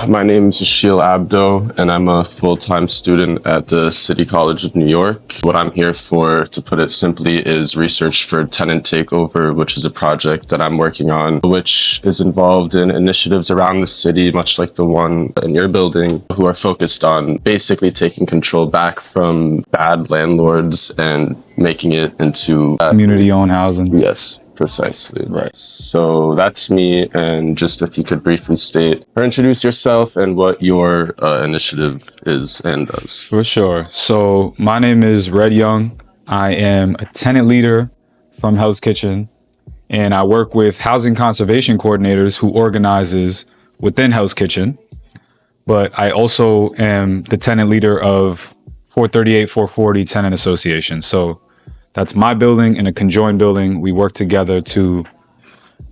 My name is Ashil Abdoh, and I'm a full-time student at the City College of New York. What I'm here for, to put it simply, is research for Tenant Takeover, which is a project that I'm working on, which is involved in initiatives around the city, much like the one in your building, who are focused on basically taking control back from bad landlords and making it into community-owned housing. Yes. Precisely. Right. So that's me, and just if you could briefly state or introduce yourself and what your initiative is and does. For sure. So my name is Red Young. I am a tenant leader from Hell's Kitchen, and I work with housing conservation coordinators who organizes within Hell's Kitchen. But I also am the tenant leader of 438-440 Tenant Association. So that's my building and a conjoined building. We work together to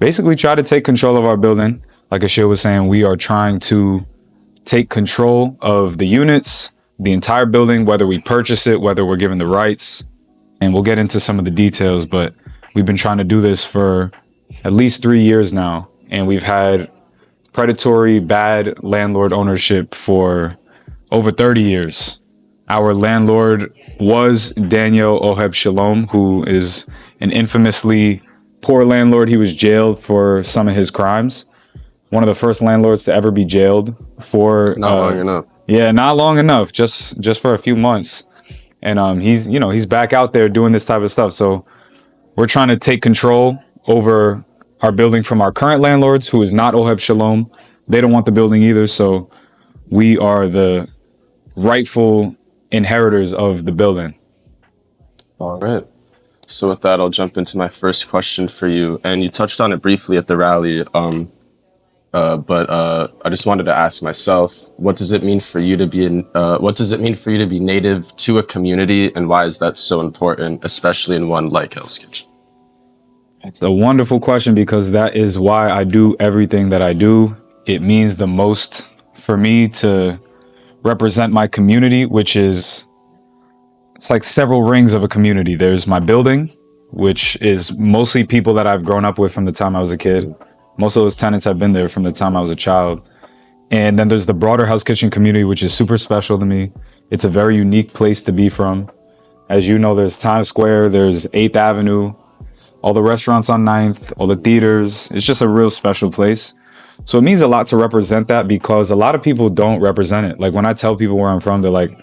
basically try to take control of our building. Like Ashil was saying, we are trying to take control of the units, the entire building, whether we purchase it, whether we're given the rights. And we'll get into some of the details, but we've been trying to do this for at least 3 years now. And we've had predatory, bad landlord ownership for over 30 years. Our landlord was Daniel Ohebshalom, who is an infamously poor landlord. He was jailed for some of his crimes. One of the first landlords to ever be jailed for not long enough. Yeah, not long enough, just for a few months. And he's back out there doing this type of stuff. So we're trying to take control over our building from our current landlords, who is not Ohebshalom. They don't want the building either. So we are the rightful inheritors of the building. All right. So with that, I'll jump into my first question for you. And you touched on it briefly at the rally, but I just wanted to ask myself, what does it mean for you to be native to a community, and why is that so important, especially in one like Hell's Kitchen? It's a wonderful question, because that is why I do everything that I do. It means the most for me to represent my community, which is, it's like several rings of a community. There's my building, which is mostly people that I've grown up with from the time I was a kid. Most of those tenants have been there from the time I was a child. And then there's the broader Hell's Kitchen community, which is super special to me. It's a very unique place to be from. As you know, there's Times Square, there's 8th Avenue, all the restaurants on 9th, all the theaters. It's just a real special place. So it means a lot to represent that, because a lot of people don't represent it. Like when I tell people where I'm from, they're like,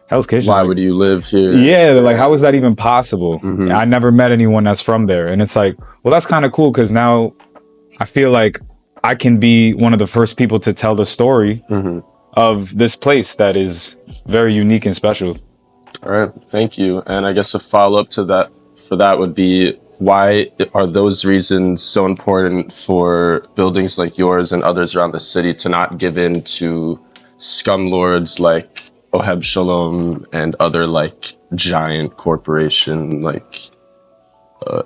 Hell's Kitchen. Why would you live here? Yeah, they're like, how is that even possible? Mm-hmm. I never met anyone that's from there. And it's like, well, that's kind of cool, because now I feel like I can be one of the first people to tell the story of this place that is very unique and special. All right, thank you. And I guess a follow-up to that for that would be, why are those reasons so important for buildings like yours and others around the city to not give in to scum lords like Ohebshalom and other like giant corporation like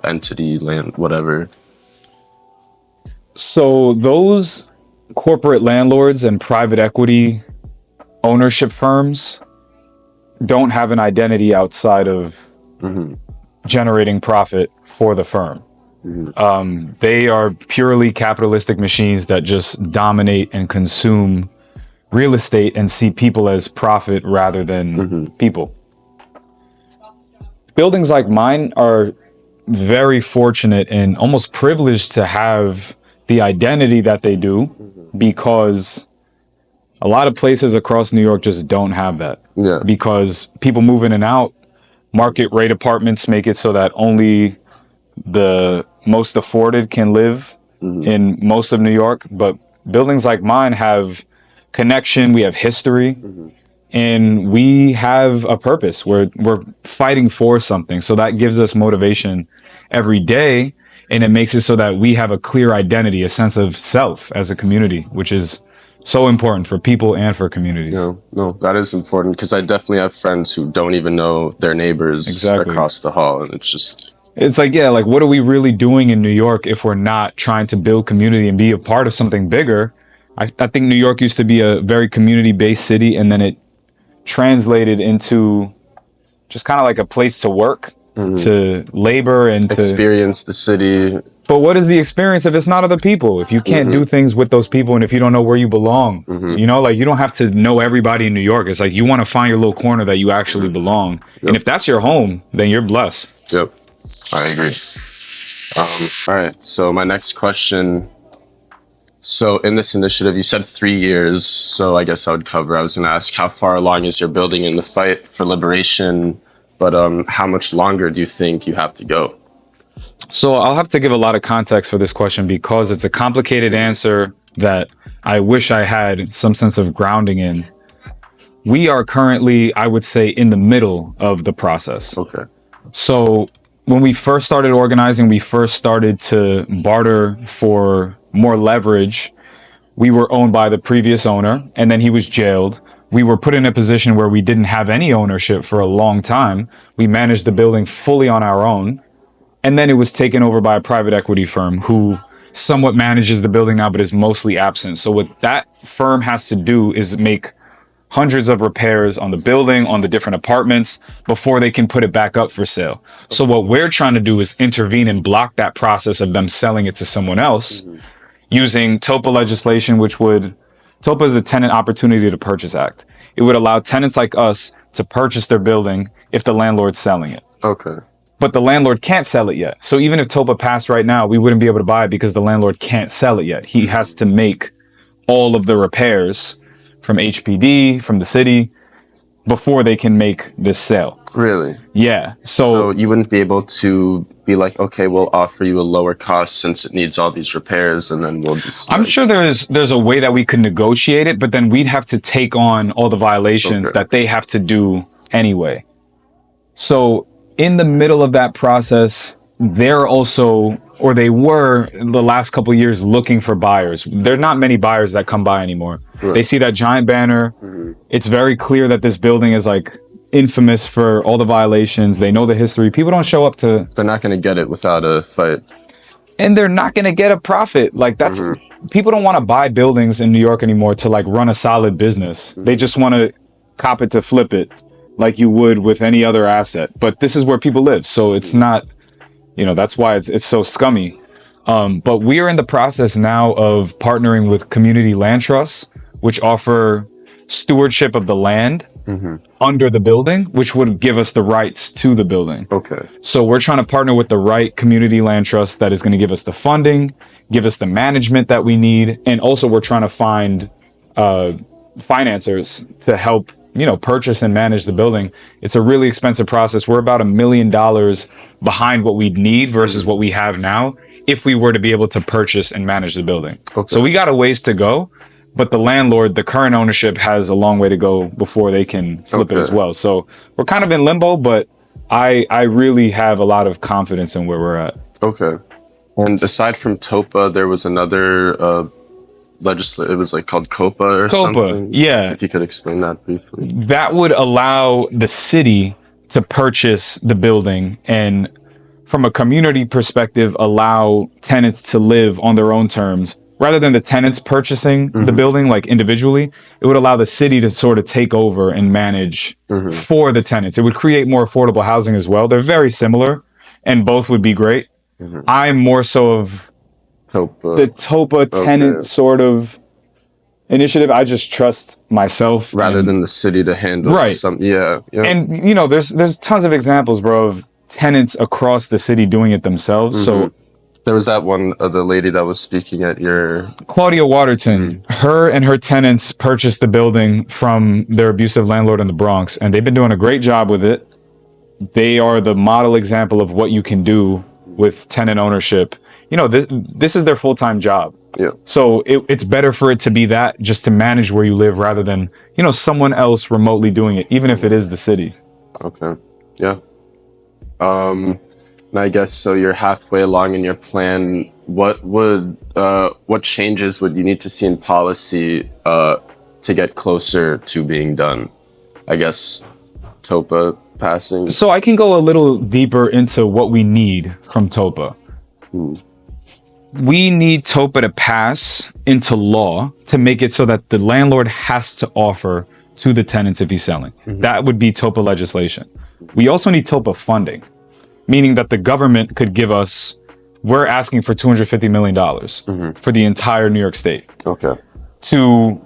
entity, land, whatever? So those corporate landlords and private equity ownership firms don't have an identity outside of generating profit for the firm. They are purely capitalistic machines that just dominate and consume real estate and see people as profit rather than people. Buildings like mine are very fortunate and almost privileged to have the identity that they do, because a lot of places across New York just don't have that. Yeah. Because people move in and out. Market rate apartments make it so that only the most afforded can live in most of New York. But buildings like mine have connection, we have history, and we have a purpose. We're fighting for something. So that gives us motivation every day, and it makes it so that we have a clear identity, a sense of self as a community, which is so important for people and for communities. No, that is important, because I definitely have friends who don't even know their neighbors across the hall, and it's like, yeah, like, what are we really doing in New York if we're not trying to build community and be a part of something bigger? I think New York used to be a very community-based city, and then it translated into just kind of like a place to work. to labor and to experience the city. But what is the experience if it's not other people? If you can't do things with those people, and if you don't know where you belong, you know, like you don't have to know everybody in New York. It's like you want to find your little corner that you actually belong. And if that's your home, then you're blessed. Yep, I agree. All right, so my next question. So in this initiative, you said 3 years. So I guess I was going to ask, how far along is your building in the fight for liberation? But how much longer do you think you have to go? So I'll have to give a lot of context for this question because it's a complicated answer that I wish I had some sense of grounding in. We are currently, I would say, in the middle of the process. Okay. So when we first started organizing, we first started to barter for more leverage. We were owned by the previous owner, and then he was jailed. We were put in a position where we didn't have any ownership for a long time. We managed the building fully on our own. And then it was taken over by a private equity firm who somewhat manages the building now, but is mostly absent. So what that firm has to do is make hundreds of repairs on the building, on the different apartments before they can put it back up for sale. So what we're trying to do is intervene and block that process of them selling it to someone else using TOPA legislation, TOPA is the Tenant Opportunity to Purchase Act. It would allow tenants like us to purchase their building if the landlord's selling it. Okay. But the landlord can't sell it yet. So even if TOPA passed right now, we wouldn't be able to buy it because the landlord can't sell it yet. He has to make all of the repairs from HPD, from the city, before they can make this sale. Really? Yeah. So you wouldn't be able to be like, okay, we'll offer you a lower cost since it needs all these repairs, and then we'll just... I'm sure there's a way that we could negotiate it, but then we'd have to take on all the violations that they have to do anyway. So in the middle of that process, they're also, or they were the last couple of years looking for buyers. There are not many buyers that come by anymore. Right. They see that giant banner. It's very clear that this building is like infamous for all the violations. They know the history. People don't show up to... They're not going to get it without a fight. And they're not going to get a profit. Like that's... People don't want to buy buildings in New York anymore to like run a solid business. They just want to cop it to flip it like you would with any other asset. But this is where people live. So it's not... You know, that's why it's so scummy. But we are in the process now of partnering with community land trusts, which offer stewardship of the land under the building, which would give us the rights to the building. Okay. So we're trying to partner with the right community land trust that is going to give us the funding, give us the management that we need. And also we're trying to find financiers to help, you know, purchase and manage the building. It's a really expensive process. We're about $1 million behind what we'd need versus what we have now if we were to be able to purchase and manage the building. Okay. So we got a ways to go, but the landlord, the current ownership, has a long way to go before they can flip it as well. So we're kind of in limbo, but I really have a lot of confidence in where we're at. Okay. And aside from TOPA, there was another it was like called COPA or something? Yeah. If you could explain that briefly. That would allow the city to purchase the building and from a community perspective, allow tenants to live on their own terms. Rather than the tenants purchasing the building like individually, it would allow the city to sort of take over and manage for the tenants. It would create more affordable housing as well. They're very similar and both would be great. I'm more so of the TOPA tenant sort of initiative. I just trust myself rather than the city to handle some. Yeah. And you know, there's tons of examples, bro, of tenants across the city doing it themselves. So there was that one, the lady that was speaking at your... Claudia Waterton. Her and her tenants purchased the building from their abusive landlord in the Bronx, and they've been doing a great job with it. They are the model example of what you can do with tenant ownership. You know, this is their full-time job. Yeah. So it's better for it to be that, just to manage where you live rather than, you know, someone else remotely doing it, even if it is the city. Okay. Yeah. And I guess so you're halfway along in your plan. What changes would you need to see in policy to get closer to being done? I guess TOPA passing. So I can go a little deeper into what we need from TOPA. We need TOPA to pass into law to make it so that the landlord has to offer to the tenants if he's selling. That would be TOPA legislation. We also need TOPA funding. meaning that the government could give us, we're asking for $250 million for the entire New York State. Okay. To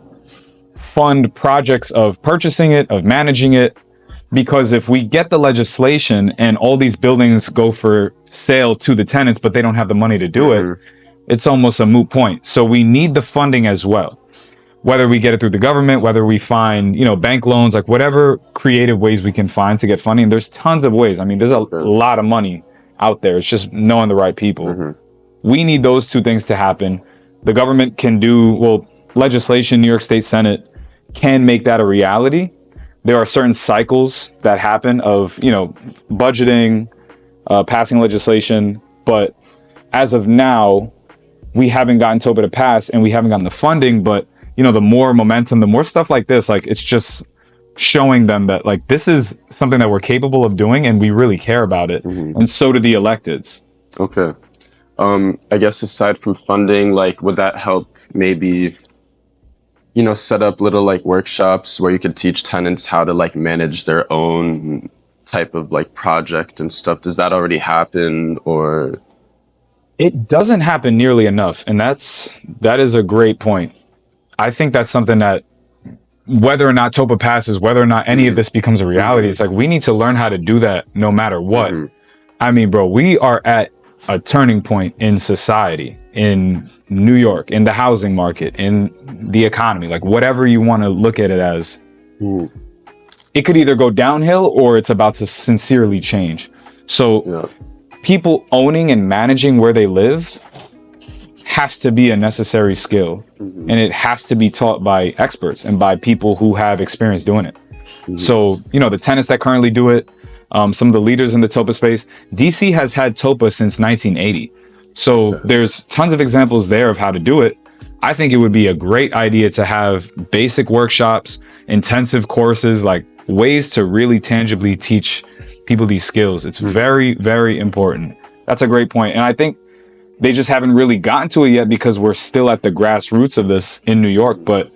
fund projects of purchasing it, of managing it, because if we get the legislation and all these buildings go for sale to the tenants, but they don't have the money to do it, it's almost a moot point. So we need the funding as well. Whether we get it through the government, whether we find, bank loans, like whatever creative ways we can find to get funding. There's tons of ways. I mean, there's a lot of money out there. It's just knowing the right people. We need those two things to happen. The government can do, legislation, New York State Senate can make that a reality. There are certain cycles that happen of, budgeting, passing legislation. But as of now, we haven't gotten TOPA to pass and we haven't gotten the funding. But, the more momentum, the more stuff like this, like it's just showing them that like this is something that we're capable of doing and we really care about it. And so do the electeds. Okay. I guess aside from funding, like would that help maybe set up little like workshops where you could teach tenants how to like manage their own type of like project and stuff? Does that already happen or? It doesn't happen nearly enough. And that is a great point. I think that's something that whether or not TOPA passes, whether or not any of this becomes a reality, it's like we need to learn how to do that no matter what. I mean, bro, we are at a turning point in society, in New York, in the housing market, in the economy, like whatever you want to look at it as. It could either go downhill or it's about to sincerely change. So people owning and managing where they live has to be a necessary skill, and it has to be taught by experts and by people who have experience doing it. So, the tenants that currently do it, some of the leaders in the TOPA space, DC has had TOPA since 1980. So there's tons of examples there of how to do it. I think it would be a great idea to have basic workshops, intensive courses, like ways to really tangibly teach people these skills. It's very, very important. That's a great point. And I think they just haven't really gotten to it yet because we're still at the grassroots of this in New York. But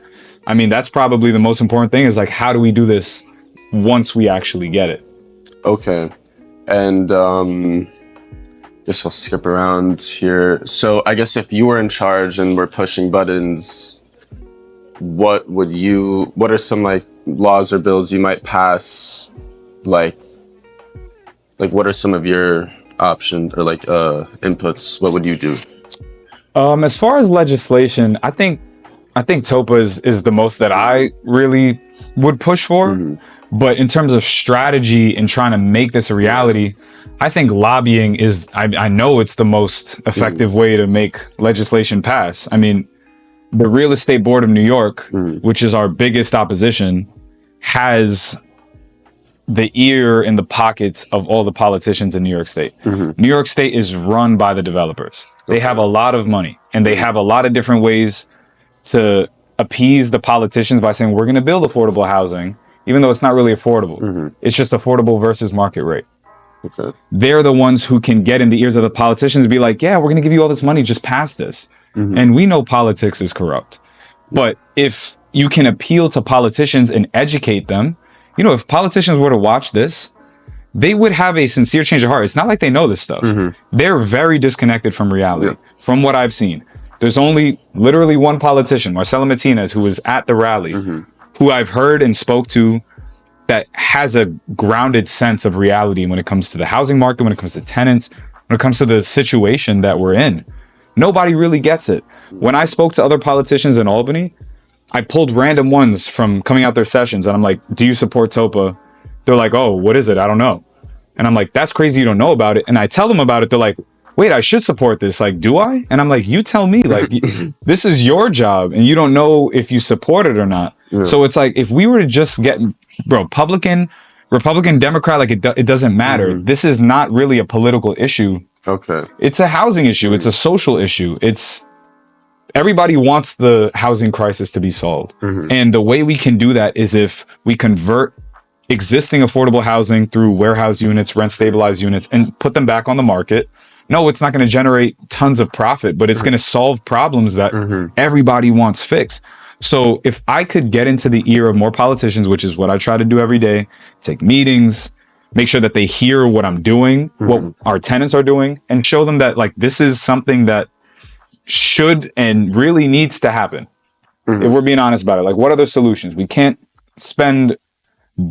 I mean, that's probably the most important thing is like, how do we do this once we actually get it? Okay. And guess I'll skip around here. So I guess if you were in charge and were pushing buttons, what are some like laws or bills you might pass? Like what are some of your options or like inputs? What would you do? As far as legislation, I think TOPA is the most that I really would push for. But in terms of strategy and trying to make this a reality, I think lobbying is, I know it's the most effective way to make legislation pass. I mean, the Real Estate Board of New York, which is our biggest opposition, has the ear in the pockets of all the politicians in New York State. New York State is run by the developers. They have a lot of money and they have a lot of different ways to appease the politicians by saying, we're going to build affordable housing, even though it's not really affordable. It's just affordable versus market rate. They're the ones who can get in the ears of the politicians and be like, yeah, we're going to give you all this money, just pass this. And we know politics is corrupt. But if you can appeal to politicians and educate them, if politicians were to watch this, they would have a sincere change of heart. It's not like they know this stuff. They're very disconnected from reality. From what I've seen, there's only literally one politician, Marcelo Martinez, who was at the rally, who I've heard and spoke to that has a grounded sense of reality when it comes to the housing market, when it comes to tenants, when it comes to the situation that we're in. Nobody really gets it. When I spoke to other politicians in Albany, I pulled random ones from coming out their sessions and I'm like, do you support TOPA? They're like, oh, what is it? I don't know. And I'm like, that's crazy you don't know about it. And I tell them about it. They're like, wait, I should support this. Like, do I? And I'm like, you tell me. Like, this is your job and you don't know if you support it or not. So it's like, if we were to just get, Republican, Democrat, like it doesn't matter. This is not really a political issue. It's a housing issue. It's a social issue. Everybody wants the housing crisis to be solved. And the way we can do that is if we convert existing affordable housing through warehouse units, rent stabilized units, and put them back on the market. No, it's not going to generate tons of profit, but it's going to solve problems that everybody wants fixed. So if I could get into the ear of more politicians, which is what I try to do every day, take meetings, make sure that they hear what I'm doing, what our tenants are doing, and show them that like this is something that should and really needs to happen. If we're being honest about it, like what are the solutions? We can't spend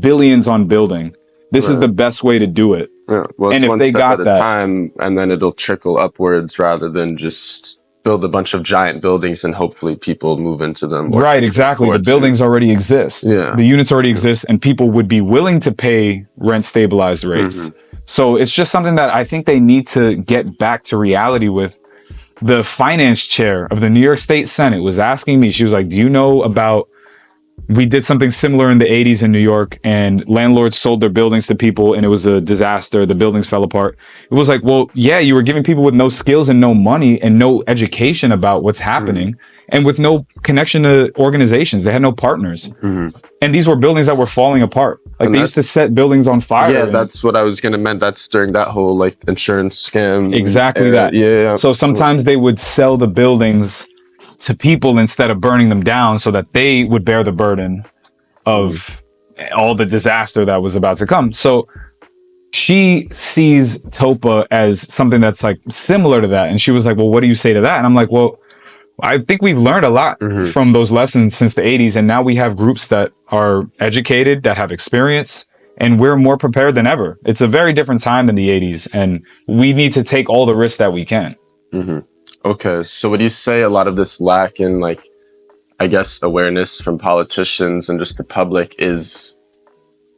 billions on building. This is the best way to do it. Yeah. Well, it's And if one they step got at a that- time, and then it'll trickle upwards rather than just build a bunch of giant buildings and hopefully people move into them. or Right, can exactly. The afford to. buildings already exist. Yeah. The units already exist, and people would be willing to pay rent stabilized rates. So it's just something that I think they need to get back to reality with. The finance chair of the New York State Senate was asking me, she was like, do you know about, we did something similar in the 80s in New York, and landlords sold their buildings to people and it was a disaster. The buildings fell apart. It was like, well, yeah, you were giving people with no skills and no money and no education about what's happening and with no connection to organizations. They had no partners. And these were buildings that were falling apart. Like And they used to set buildings on fire. Yeah, and- that's what I was gonna meant. That's during that whole like insurance scam. Exactly era. that. Yeah. So sometimes they would sell the buildings to people instead of burning them down so that they would bear the burden of all the disaster that was about to come. So she sees TOPA as something that's like similar to that. And she was like, well, what do you say to that? And I'm like, well, I think we've learned a lot from those lessons since the 80s. And now we have groups that are educated, that have experience, and we're more prepared than ever. It's a very different time than the 80s. And we need to take all the risks that we can. Okay, so would you say a lot of this lack in, like, I guess, awareness from politicians and just the public is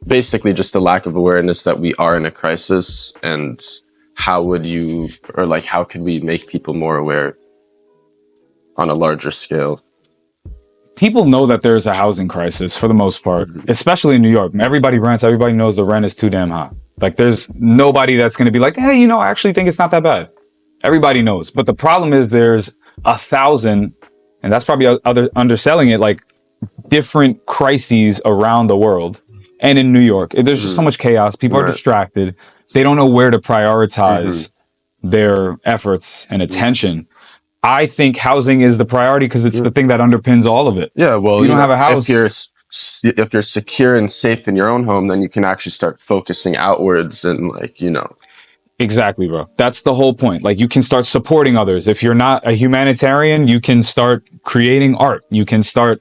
basically just the lack of awareness that we are in a crisis? And how would you, or like, how could we make people more aware on a larger scale? People know that there's a housing crisis for the most part, especially in New York. Everybody rents. Everybody knows the rent is too damn high. Like there's nobody that's going to be like, hey, you know, I actually think it's not that bad. Everybody knows. But the problem is there's 1,000, and that's probably underselling it, like different crises around the world. And in New York, there's just so much chaos. People are distracted. They don't know where to prioritize their efforts and attention. I think housing is the priority because it's the thing that underpins all of it. Yeah, well, you don't have a house. If you're secure and safe in your own home, then you can actually start focusing outwards and, like, you know. Exactly, bro. That's the whole point. Like you can start supporting others. If you're not a humanitarian, you can start creating art. You can start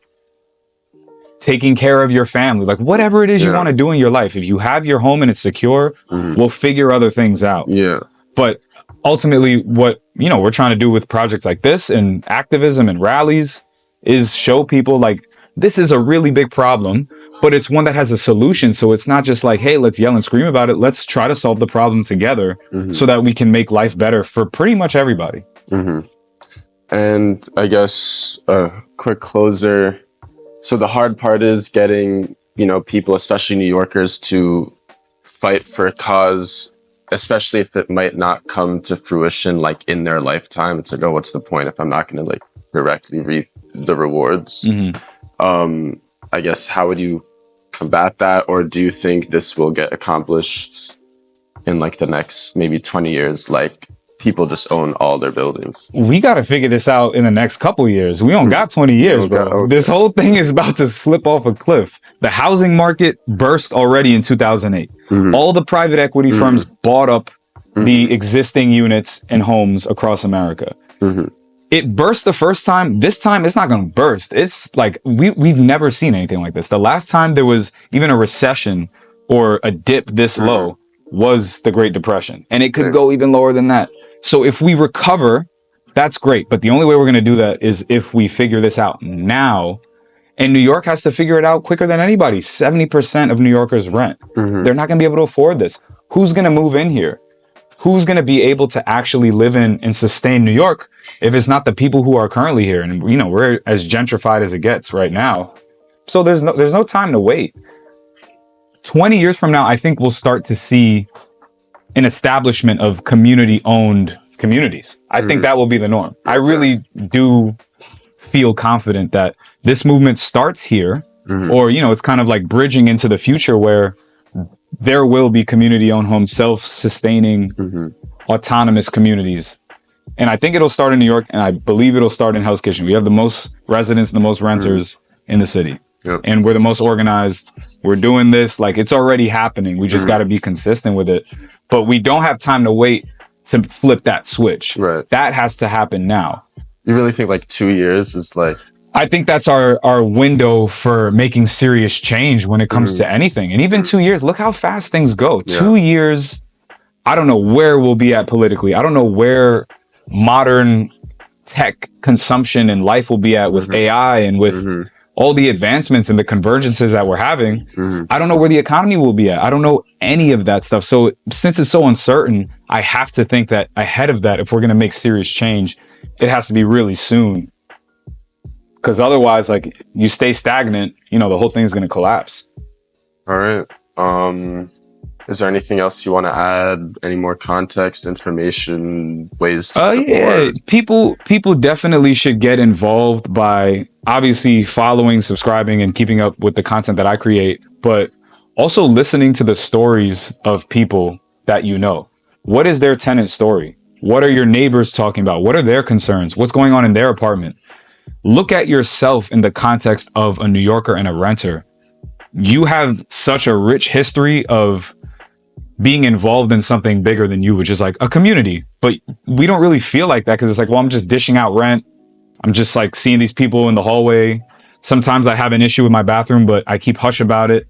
taking care of your family. Like whatever it is you want to do in your life. If you have your home and it's secure, we'll figure other things out. Yeah. But ultimately what, you know, we're trying to do with projects like this and activism and rallies is show people like this is a really big problem, but it's one that has a solution. So it's not just like, hey, let's yell and scream about it. Let's try to solve the problem together so that we can make life better for pretty much everybody. And I guess a quick closer. So the hard part is getting, you know, people, especially New Yorkers, to fight for a cause, especially if it might not come to fruition like in their lifetime. It's like, oh, what's the point if I'm not going to like directly reap the rewards? I guess, how would you combat that? Or do you think this will get accomplished in like the next maybe 20 years? Like people just own all their buildings. We got to figure this out in the next couple years. We don't got 20 years, bro. Okay. This whole thing is about to slip off a cliff. The housing market burst already in 2008. All the private equity firms bought up the existing units and homes across America. It burst the first time. This time it's not going to burst. It's like we've never seen anything like this. The last time there was even a recession or a dip this low was the Great Depression, and it could go even lower than that. So if we recover, that's great. But the only way we're going to do that is if we figure this out now. And New York has to figure it out quicker than anybody. 70% of New Yorkers rent. They're not going to be able to afford this. Who's going to move in here? Who's going to be able to actually live in and sustain New York if it's not the people who are currently here? And, you know, we're as gentrified as it gets right now. So there's no time to wait. 20 years from now, I think we'll start to see an establishment of community-owned communities. I think that will be the norm. I really do feel confident that this movement starts here, or, you know, it's kind of like bridging into the future where there will be community-owned homes, self-sustaining, autonomous communities. And I think it'll start in New York, and I believe it'll start in Hell's Kitchen. We have the most residents, the most renters in the city. Yep. and we're the most organized. We're doing this, like it's already happening. We just got to be consistent with it. But we don't have time to wait to flip that switch. Right. That has to happen now. You really think like 2 years is like... I think that's our window for making serious change when it comes to anything. And even 2 years, look how fast things go. Yeah. 2 years, I don't know where we'll be at politically. I don't know where modern tech consumption and life will be at with AI and with all the advancements and the convergences that we're having. I don't know where the economy will be at. I don't know any of that stuff. So since it's so uncertain, I have to think that ahead of that, if we're going to make serious change, it has to be really soon. Because otherwise, like, you stay stagnant, you know, the whole thing is going to collapse. All right. Is there anything else you want to add? Any more context, information, ways to support? Yeah. People definitely should get involved by obviously following, subscribing, and keeping up with the content that I create, but also listening to the stories of people that you know. What is their tenant story? What are your neighbors talking about? What are their concerns? What's going on in their apartment? Look at yourself in the context of a New Yorker and a renter. You have such a rich history of being involved in something bigger than you, which is like a community. But we don't really feel like that because it's like, well, I'm just dishing out rent. I'm just like seeing these people in the hallway. Sometimes I have an issue with my bathroom, but I keep hush about it.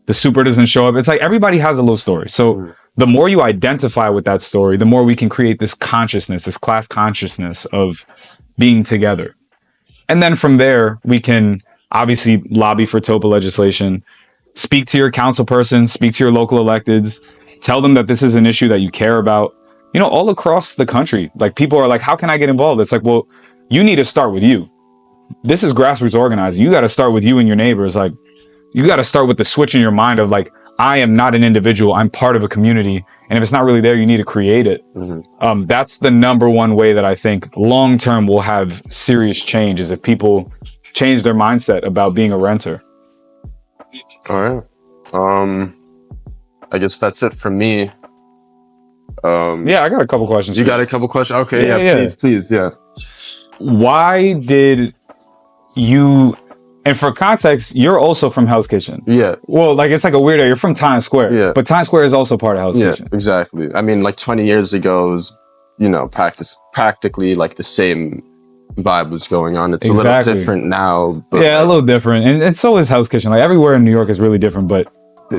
The super doesn't show up. It's like everybody has a little story. So the more you identify with that story, the more we can create this consciousness, this class consciousness of being together. And then from there, we can obviously lobby for TOPA legislation, speak to your council person, speak to your local electeds, tell them that this is an issue that you care about, you know, all across the country. Like, people are like, how can I get involved? It's like, well, you need to start with you. This is grassroots organizing. You got to start with you and your neighbors. Like, you got to start with the switch in your mind of like, I am not an individual. I'm part of a community. And if it's not really there, you need to create it. That's the number one way that I think long term will have serious change, is if people change their mindset about being a renter. All right. I guess that's it for me. Yeah, I got a couple questions. You got a couple questions? Okay, yeah. Please, yeah. Why did you... And for context, you're also from Hell's Kitchen. Yeah. Well, like, it's like a weirdo. You're from Times Square. Yeah. But Times Square is also part of Hell's Kitchen. Yeah, exactly. I mean, like 20 years ago, it was, you know, practically like the same vibe was going on. It's a little different now. But yeah, a little different. And so is Hell's Kitchen. Like, everywhere in New York is really different. But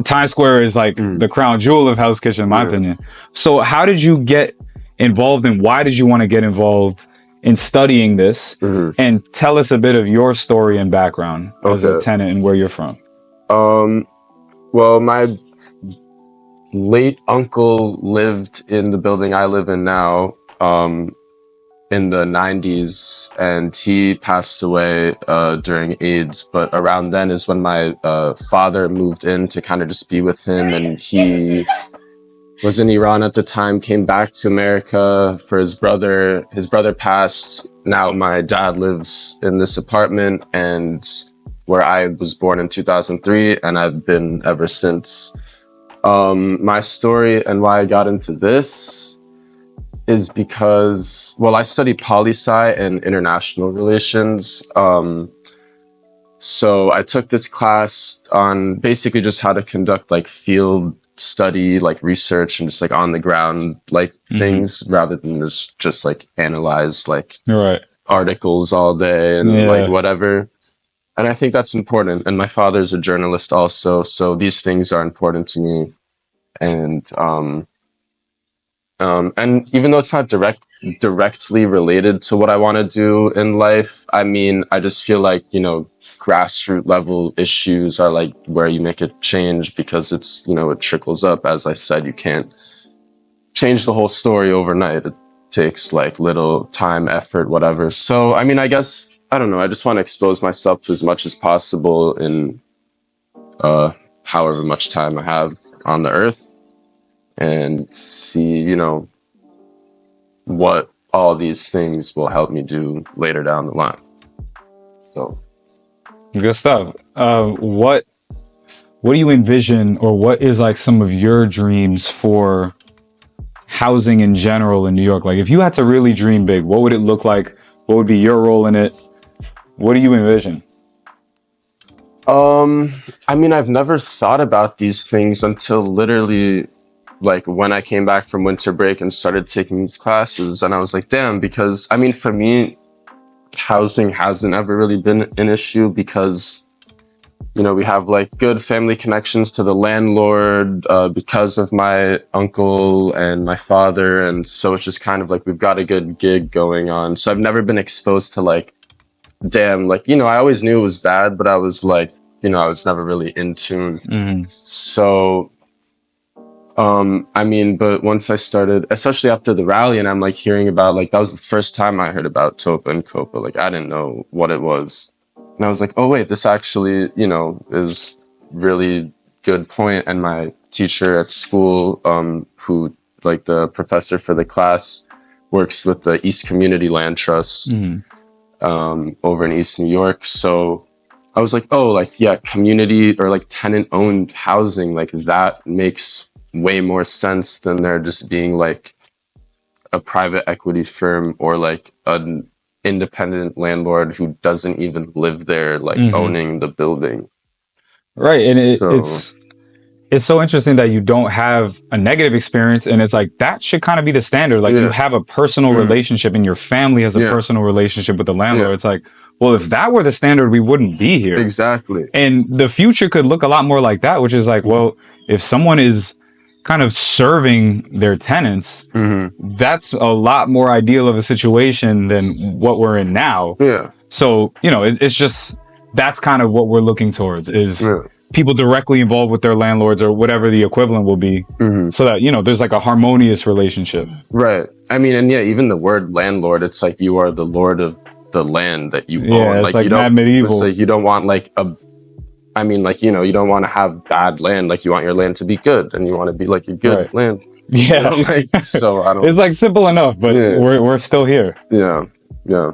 Times Square is like the crown jewel of Hell's Kitchen, in my opinion. So how did you get involved, and why did you want to get involved in studying this? And tell us a bit of your story and background as a tenant and where you're from. Well, my late uncle lived in the building I live in now in the 90s, and he passed away during AIDS. But around then is when my father moved in to kind of just be with him, and he was in Iran at the time, came back to America for his brother. His brother passed. Now my dad lives in this apartment, and where I was born in 2003, and I've been ever since. My story and why I got into this is because, well, I study poli-sci and international relations. So I took this class on basically just how to conduct like field study, like research, and just like on the ground like things, rather than just like analyze like articles all day and like whatever. And I think that's important. And my father's a journalist also, so these things are important to me. And even though it's not directly related to what I want to do in life, I mean, I just feel like, you know, grassroots level issues are like where you make a change, because it's, you know, it trickles up. As I said, you can't change the whole story overnight. It takes like little time, effort, whatever. So, I mean, I guess, I don't know, I just want to expose myself to as much as possible in however much time I have on the earth, and see, you know, what all these things will help me do later down the line. So good stuff. What do you envision, or what is like some of your dreams for housing in general in New York? Like, if you had to really dream big, what would it look like? What would be your role in it? What do you envision? I mean, I've never thought about these things until literally like when I came back from winter break and started taking these classes, and I was like, damn, because I mean, for me, housing hasn't ever really been an issue because, you know, we have like good family connections to the landlord because of my uncle and my father. And so it's just kind of like we've got a good gig going on. So I've never been exposed to like, damn, like, you know, I always knew it was bad, but I was like, you know, I was never really in tune. So, I mean, but once I started, especially after the rally, and I'm like hearing about, like, that was the first time I heard about TOPA and COPA. Like, I didn't know what it was. And I was like, oh, wait, this actually, you know, is really good point. And my teacher at school, who, like, the professor for the class, works with the East Community Land Trust over in East New York. So I was like, oh, like, yeah, community or like tenant-owned housing, like, that makes way more sense than there just being like a private equity firm or like an independent landlord who doesn't even live there, like owning the building. Right. And So, it's so interesting that you don't have a negative experience, and it's like that should kind of be the standard. Like you have a personal relationship and your family has a personal relationship with the landlord. It's like, well, if that were the standard, we wouldn't be here. Exactly. And the future could look a lot more like that, which is like, well, if someone is kind of serving their tenants, that's a lot more ideal of a situation than what we're in now. Yeah. So, you know, it's just, that's kind of what we're looking towards is people directly involved with their landlords or whatever the equivalent will be, so that, you know, there's like a harmonious relationship. Right. I mean, and yeah, even the word landlord, it's like you are the lord of the land that you own. Yeah, it's like you don't, medieval. It's like you don't want like I mean, like, you know, you don't want to have bad land. Like, you want your land to be good, and you want to be like a good land. Yeah. You know, like, so I don't. It's like simple enough, but we're still here. Yeah. Yeah.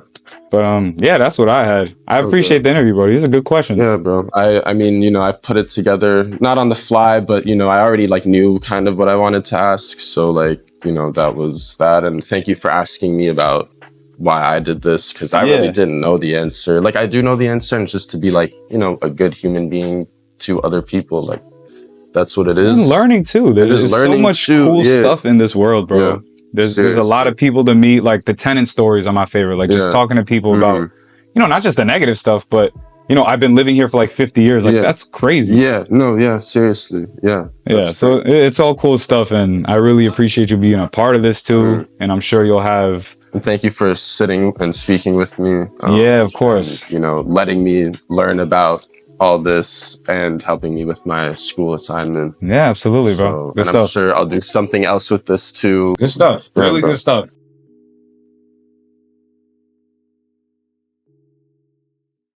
But yeah, that's what I had. I appreciate the interview, bro. These are good questions. Yeah, bro. I mean, you know, I put it together not on the fly, but you know, I already like knew kind of what I wanted to ask. So like, you know, that was that. And thank you for asking me about why I did this, because I really didn't know the answer. Like, I do know the answer, and just to be like, you know, a good human being to other people, like, that's what it is. And learning too. There's so much cool stuff in this world, bro. Yeah. There's a lot of people to meet. Like the tenant stories are my favorite. Like just talking to people about, you know, not just the negative stuff, but you know, I've been living here for like 50 years. Like that's crazy. Yeah. No. Yeah. Seriously. Yeah. Yeah. So it's all cool stuff, and I really appreciate you being a part of this too. And I'm sure you'll have. And thank you for sitting and speaking with me. Yeah, of course. And, you know, letting me learn about all this and helping me with my school assignment. Yeah, absolutely, bro. So, and I'm sure I'll do something else with this too. Good stuff. Really good stuff.